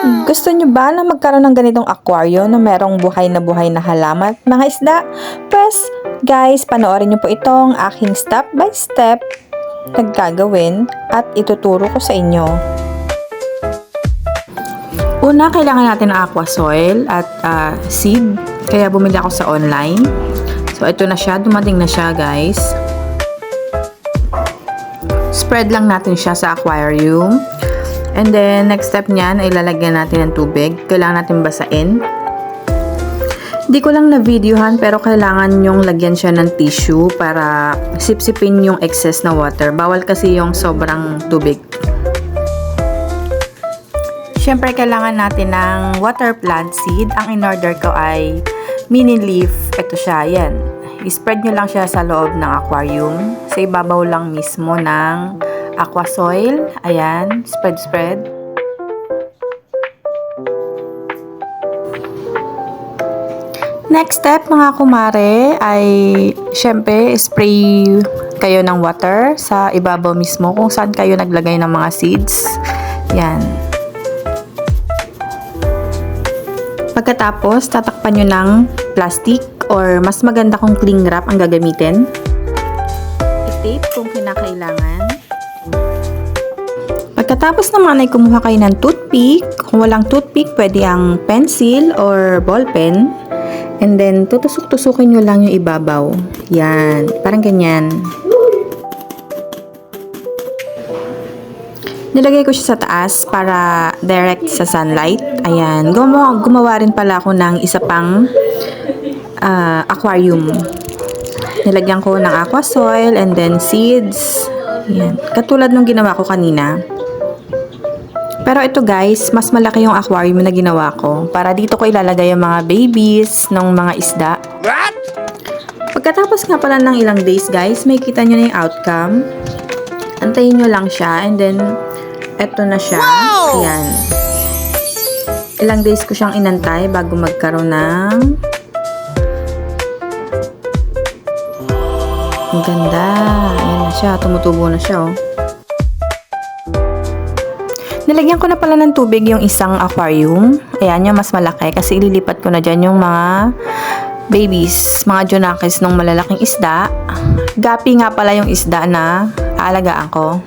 Gusto nyo ba na magkaroon ng ganitong aquarium na merong buhay na halaman at mga isda? Pues, guys, panoorin nyo po itong aking step by step na gagawin at ituturo ko sa inyo. Una, kailangan natin ng aqua soil at seed. Kaya bumili ako sa online. So, ito na siya. Dumating na siya, guys. Spread lang natin siya sa aquarium. And then, next step niyan ay lalagyan natin ng tubig. Kailangan natin basain. Di ko lang na-videohan pero kailangan yung lagyan siya ng tissue para sipsipin yung excess na water. Bawal kasi yung sobrang tubig. Siyempre, kailangan natin ng water plant seed. Ang in-order ko ay mini leaf. Ito siya, yan. I-spread nyo lang siya sa loob ng aquarium. Sa ibabaw lang mismo ng aqua soil. Ayan, spread. Next step mga kumare ay syempre spray kayo ng water sa ibabaw mismo kung saan kayo naglagay ng mga seeds. Yan. Pagkatapos, tatakpan nyo ng plastic or mas maganda kung cling wrap ang gagamitin. I-tape kung kinakailangan. Pagkatapos naman ay kumuha kayo ng toothpick. Kung walang toothpick, pwede ang pencil or ballpen. And then, tutusok-tusukin nyo lang yung ibabaw. Yan. Parang ganyan. Nilagay ko siya sa taas para direct sa sunlight. Ayan. Gumawa rin pala ako ng isa pang aquarium. Nilagyan ko ng aqua soil and then seeds. Ayan. Katulad nung ginawa ko kanina. Pero ito guys, mas malaki yung aquarium na ginawa ko. Para dito ko ilalagay yung mga babies ng mga isda. What? Pagkatapos nga pala ng ilang days guys, may kita nyo na yung outcome. Antayin nyo lang siya and then eto na siya. Wow! Ayan. Ilang days ko siyang inantay bago magkaroon ng ang ganda. Ayan na siya. Tumutubo na siya oh. Nilagyan ko na pala ng tubig yung isang aquarium. Ayan, yung mas malaki kasi ililipat ko na dyan yung mga babies, mga junakis ng malalaking isda. Gapi nga pala yung isda na aalagaan ko.